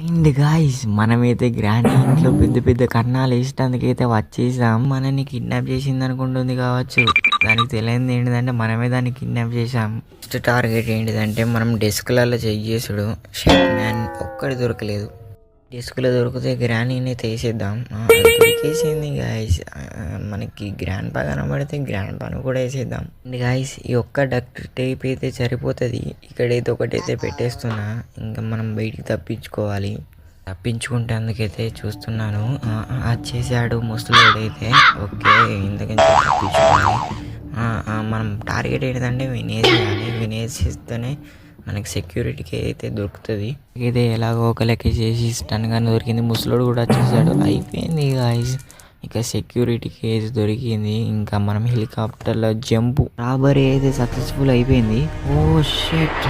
And guys మనమైతే grand ఇంట్లో పెద్ద పెద్ద కన్నాలు వేసేటందుకైతే వచ్చేసాం. మనని కిడ్నాప్ చేసింది అనుకుంటుంది కావచ్చు. దానికి తెలియంది ఏంటిదంటే మనమే దాన్ని కిడ్నాప్ చేసాం. ఫస్ట్ టార్గెట్ ఏంటిదంటే మనం డెస్క్లలో చెక్ చేసుడు. షట్ మ్యాన్ ఒక్కడి దొరకలేదు. డెస్క్లో దొరికితే గ్రాండ్ని తీసేద్దాం. దొరికేసింది గాయస్. మనకి గ్రాండ్ పా కనబడితే గ్రాండ్ పాను కూడా వేసేద్దాం. అండ్ గాయస్ ఈ ఒక్క డక్ట్ టేప్ అయితే సరిపోతుంది. ఇక్కడైతే ఒకటైతే పెట్టేస్తున్నా. ఇంకా మనం బయటికి తప్పించుకోవాలి. తప్పించుకుంటే అందుకైతే చూస్తున్నాను. చేసాడు ముసలోడైతే. ఓకే ఇంతకంటే తప్పించుకోవాలి. మనం టార్గెట్ ఏంటంటే వినేసేయాలి. వినేసిస్తేనే మనకి సెక్యూరిటీకి అయితే దొరుకుతుంది. ఇది ఎలాగో ఒక లెక్క చేసి స్టన్ గానే దొరికింది. ముసలోడు కూడా వచ్చేసాడు. అయిపోయింది గాయ్స్. ఇక సెక్యూరిటీకి అయితే దొరికింది. ఇంకా మనం హెలికాప్టర్లో జంప్ రాబరీ అయితే సక్సెస్ఫుల్ అయిపోయింది. Oh shit.